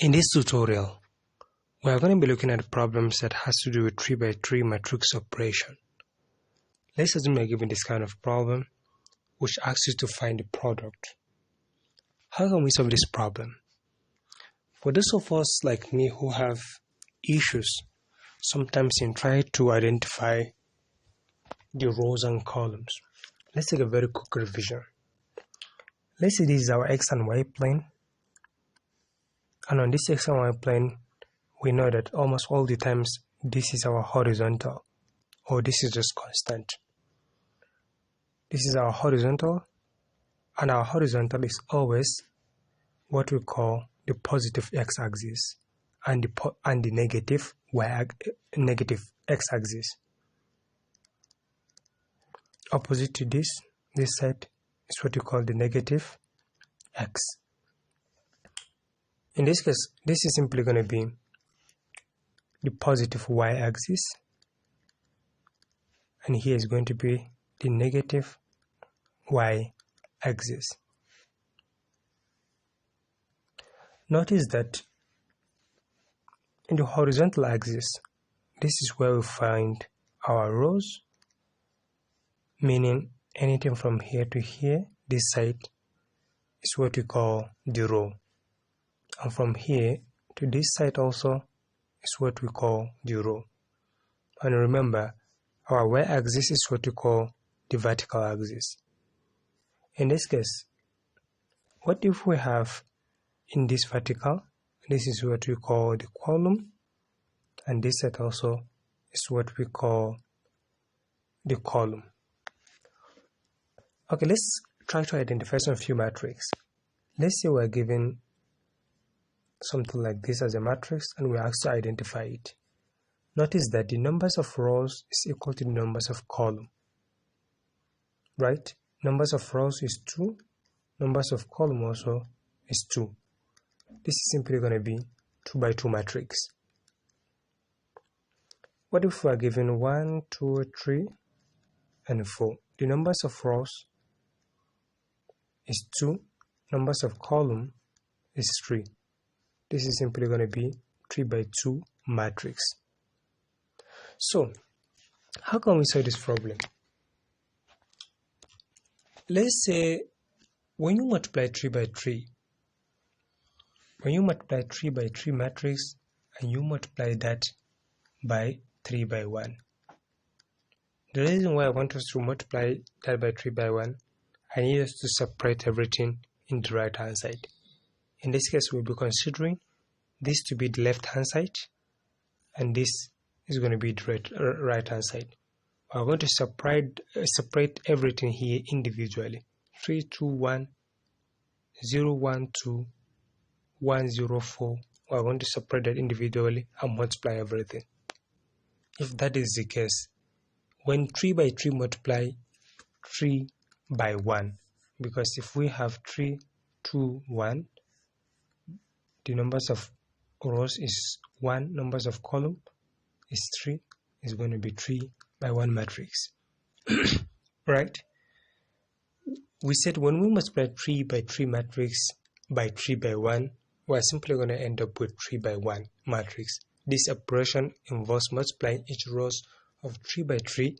In this tutorial, we are going to be looking at problems that has to do with 3x3 matrix operation. Let's assume we are given this kind of problem which asks you to find the product. How can we solve this problem? For those of us like me who have issues sometimes in trying to identify the rows and columns, let's take a very quick revision. Let's say this is our x and y plane. And on this x and y plane, we know that almost all the times this is our horizontal, or this is just constant. This is our horizontal, and our horizontal is always what we call the positive x-axis and the negative x-axis. Opposite to this side is what we call the negative x. In this case, this is simply going to be the positive y-axis, and here is going to be the negative y-axis. Notice that in the horizontal axis, this is where we find our rows, meaning anything from here to here, this side is what we call the row. And from here to this side also is what we call the row. And remember, our y-axis is what we call the vertical axis. In this case, what if we have in this vertical, this is what we call the column, and this side also is what we call the column. Okay, let's try to identify some few matrices. Let's say we're given something like this as a matrix and we asked to identify it. Notice that the numbers of rows is equal to the numbers of column, right? Numbers of rows is 2, numbers of column also is 2. This is simply going to be 2 by 2 matrix. What if we are given 1, 2, 3, and 4? The numbers of rows is 2, numbers of column is 3. This is simply going to be 3 by 2 matrix. So, how can we solve this problem? Let's say when you multiply 3 by 3, when you multiply 3 by 3 matrix and you multiply that by 3 by 1. The reason why I want us to multiply that by 3 by 1, I need us to separate everything in the right hand side. In this case, we'll be considering this to be the left hand side, and this is going to be the right hand side. We're going to separate everything here individually. 3, 2, 1, 0, 1, 2, 1, 0, 4. We're going to separate that individually and multiply everything. If that is the case, when 3 by 3 multiply 3 by 1, because if we have 3, 2, 1, the numbers of rows is 1, numbers of column is 3, is going to be 3 by 1 matrix. Right? We said when we multiply 3 by 3 matrix by 3 by 1, we're simply going to end up with 3 by 1 matrix. This operation involves multiplying each rows of 3 by 3.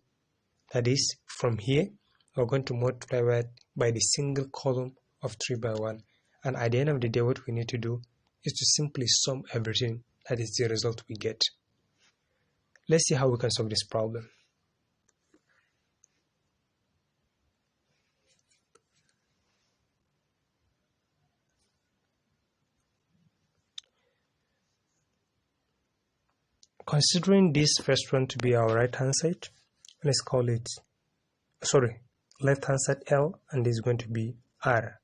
That is, from here, we're going to multiply by the single column of 3 by 1. And at the end of the day, what we need to do is to simply sum everything. That is the result we get. Let's see how we can solve this problem. Considering this first one to be our right hand side, let's call it, left hand side L, and this is going to be R.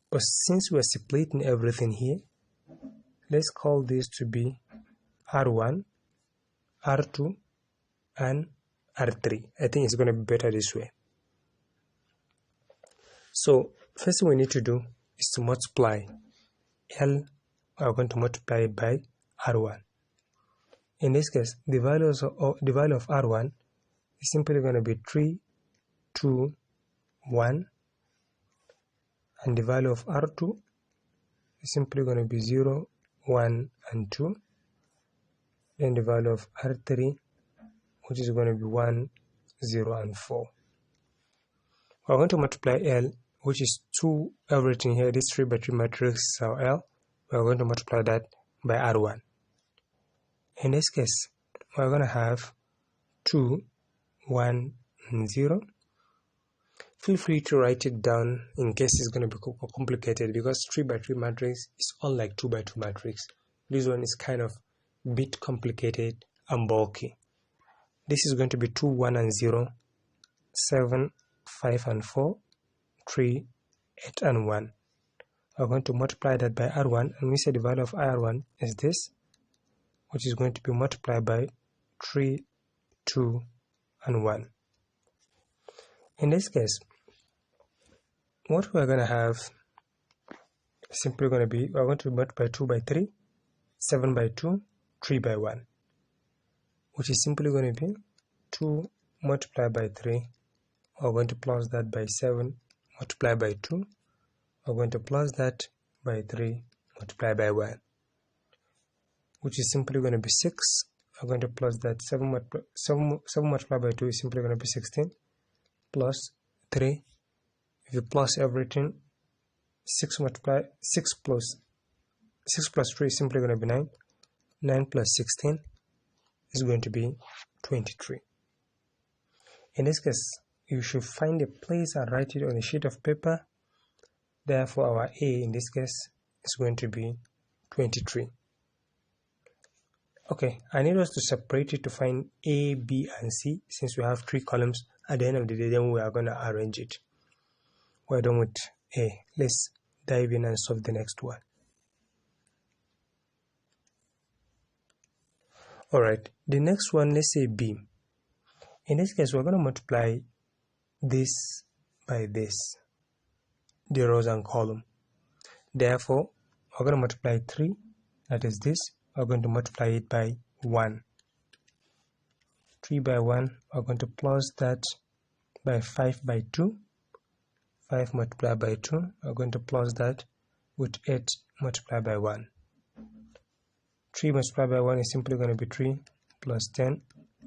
But since we are splitting everything here, let's call this to be R1, R2, and R3. I think it's going to be better this way. So, first thing we need to do is to multiply L. We are going to multiply it by R1. In this case, the value of R1 is simply going to be 3, 2, 1, and the value of R2 is simply going to be 0, 1, and 2. Then the value of R3, which is going to be 1, 0, and 4. We're going to multiply L, which is 2, everything here, this 3 by 3 matrix is our L. We're going to multiply that by R1. In this case, we're going to have 2, 1, and 0. Feel free to write it down in case it's going to be complicated, because 3 by 3 matrix is unlike 2 by 2 matrix. This one is kind of a bit complicated and bulky. This is going to be 2, 1, and 0, 7, 5, and 4, 3, 8, and 1. We're going to multiply that by R1, and we say the value of R1 is this, which is going to be multiplied by 3, 2, and 1. In this case, what we're going to have is simply going to be, we're going to multiply 2 by 3, 7 by 2, 3 by 1, which is simply going to be 2 multiplied by 3. We're going to plus that by 7 multiplied by 2. We're going to plus that by 3 multiplied by 1, which is simply going to be 6. We're going to plus that 7 multiplied by 2 is simply going to be 16, plus 3. If you plus everything, 6 plus 3 is simply going to be 9. 9 plus 16 is going to be 23. In this case, you should find a place and write it on a sheet of paper. Therefore, our A in this case is going to be 23. Okay, I need us to separate it to find A, B, and C. Since we have 3 columns, at the end of the day, then we are going to arrange it. We're done with A. Let's dive in and solve the next one. Alright, the next one, let's say B. In this case, we're going to multiply this by this, the rows and column. Therefore, we're going to multiply 3, that is this. We're going to multiply it by 1. 3 by 1, we're going to plus that by 5 by 2. 5 multiplied by 2, we're going to plus that with 8 multiplied by 1. 3 multiplied by 1 is simply going to be 3 plus 10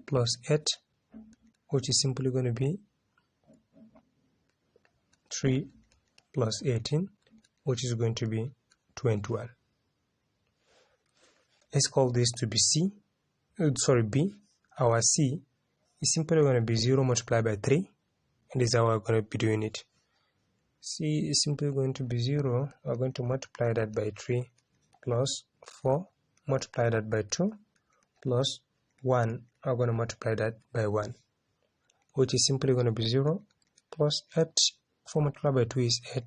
plus 8, which is simply going to be 3 plus 18, which is going to be 21. Let's call this to be B. Our C is simply going to be 0 multiplied by 3, and this is how we're going to be doing it. C is simply going to be 0. We're going to multiply that by 3 plus 4, multiply that by 2 plus 1. We're going to multiply that by 1, which is simply going to be 0 plus 8. 4 multiplied by 2 is 8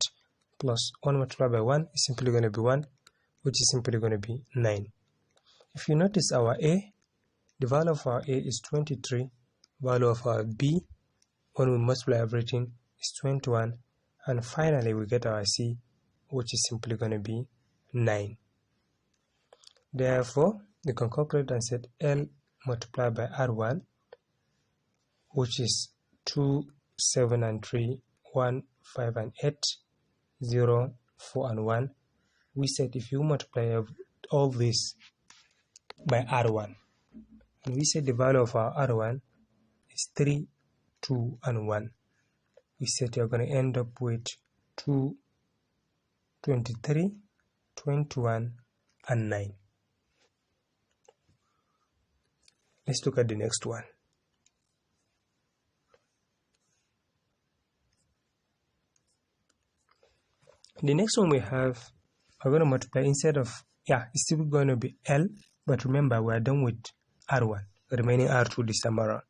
plus 1 multiplied by 1 is simply going to be 1, which is simply going to be 9. If you notice our A, the value of our A is 23. Value of our B, when we multiply everything, is 21. And finally, we get our C, which is simply going to be 9. Therefore, you can calculate and set L multiplied by R1, which is 2, 7, and 3, 1, 5, and 8, 0, 4, and 1. We said if you multiply all this by R1, and we said the value of our R1 is 3, 2, and 1. We said you're going to end up with 2, 23, 21, and 9. Let's look at the next one. The next one we have, we're going to multiply instead of, it's still going to be L, but remember we are done with R1, remaining R2 this time around.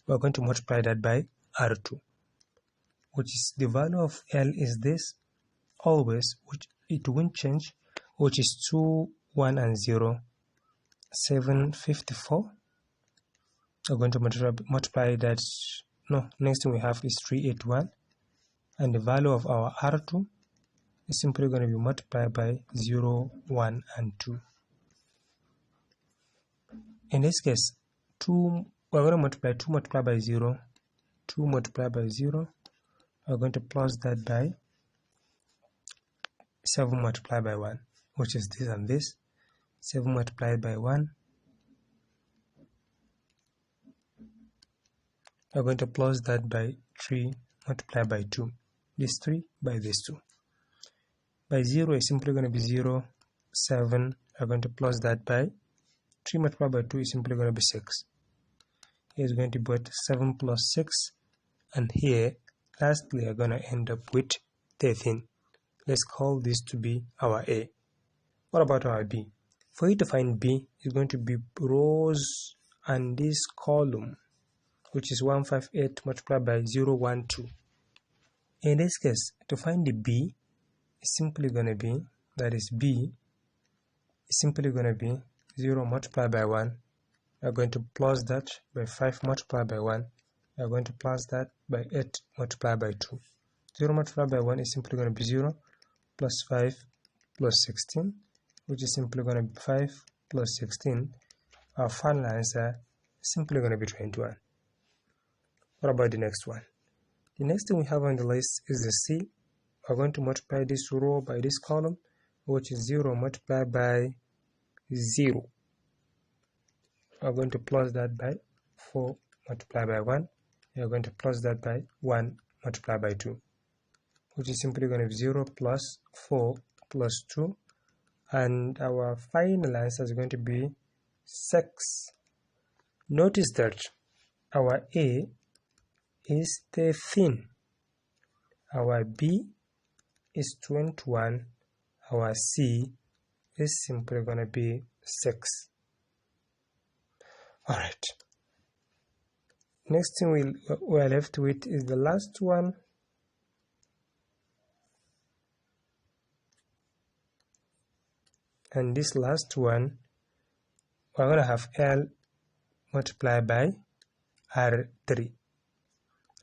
We're going to multiply that by R2, which is the value of L is this, always, which it won't change, which is 2, 1, and 0, 754. We're going to multiply that. No, next thing we have is 381, and the value of our R2 is simply going to be multiplied by 0, 1, and 2. In this case, we're going to multiply 2 multiplied by 0, 2 multiplied by 0. We're going to plus that by 7 multiplied by 1. which is this and this. 7 multiplied by 1. We're going to plus that by 3 multiplied by 2. This 3 by this 2. By 0 is simply going to be 0. 7. We're going to plus that by 3 multiplied by 2 is simply going to be 6. Here is going to be 7 plus 6. And here, lastly, we're going to end up with 13. Let's call this to be our A. What about our B? For you to find B, it's going to be rows and this column, which is 158 multiplied by 0, 1, 2. In this case, to find the B, it's simply going to be, that is B, is simply going to be 0 multiplied by 1. We're going to plus that by 5 multiplied by 1. We're going to plus that by 8 multiplied by 2. 0 multiplied by 1 is simply going to be 0 plus 5 plus 16, which is simply going to be 5 plus 16. Our final answer is simply going to be 21. What about the next one? The next thing we have on the list is the C. We're going to multiply this row by this column, which is 0 multiplied by 0. We're going to plus that by 4 multiplied by 1. We're going to plus that by 1 multiplied by 2, which is simply going to be 0 plus 4 plus 2. And our final answer is going to be 6. Notice that our A is 13. Our B is 21. Our C is simply going to be 6. Alright. Next thing we're left with is the last one. And this last one, we're going to have L multiplied by R3.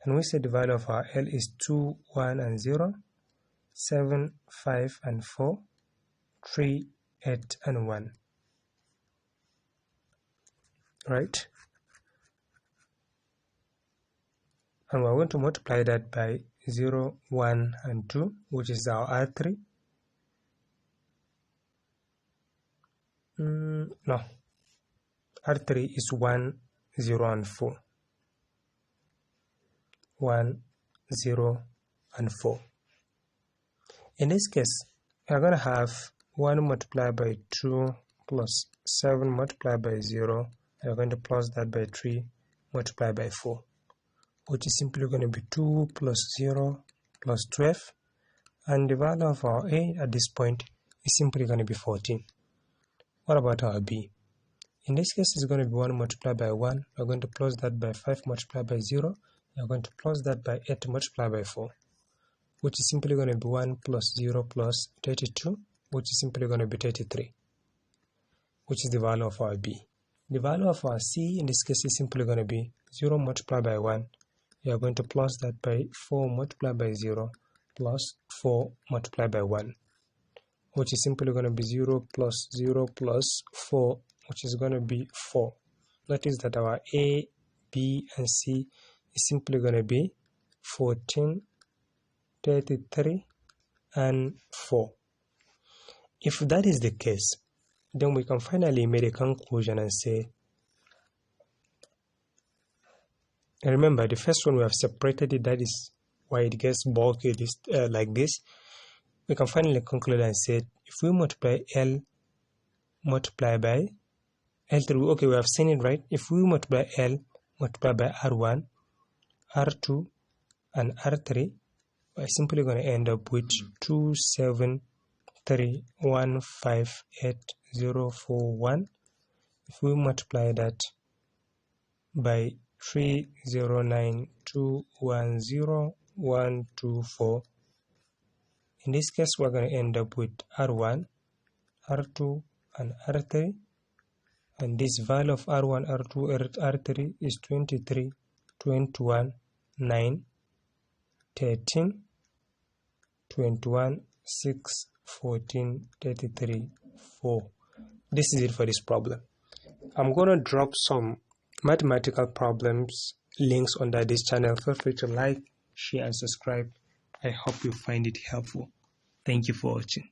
And we say the value of our L is 2, 1, and 0, 7, 5, and 4, 3, 8, and 1. Right? And we're going to multiply that by 0, 1, and 2, which is our R3. No. R3 is 1, 0, and 4. 1, 0, and 4. In this case, we are going to have 1 multiplied by 2 plus 7 multiplied by 0. We are going to plus that by 3 multiplied by 4, which is simply going to be 2 plus 0 plus 12. And the value of our A at this point is simply going to be 14. What about our B? In this case, it's going to be 1 multiplied by 1. We're going to plus that by 5 multiplied by 0. We're going to plus that by 8 multiplied by 4, which is simply going to be 1 plus 0 plus 32, which is simply going to be 33, which is the value of our B. The value of our C in this case is simply going to be 0 multiplied by 1. We are going to plus that by 4 multiplied by 0 plus 4 multiplied by 1, which is simply going to be 0 plus 0 plus 4, which is going to be 4. Notice that our A, B, and C is simply going to be 14, 33, and 4. If that is the case, then we can finally make a conclusion and say, remember the first one we have separated it, that is why it gets bulky like this. We can finally conclude and say, if we multiply L multiply by L3, okay, we have seen it, right? If we multiply L multiply by R1, R2, and R3, we're simply going to end up with 273158041. If we multiply that by 309210124, in this case we're going to end up with R1, R2, and R3, and this value of R1, R2, R3 is 23, 21, 9, 13, 21, 6, 14, 33, 4. This is it for this problem. I'm going to drop some mathematical problems links under this channel. Feel free to like, share, and subscribe. I hope you find it helpful. Thank you for watching.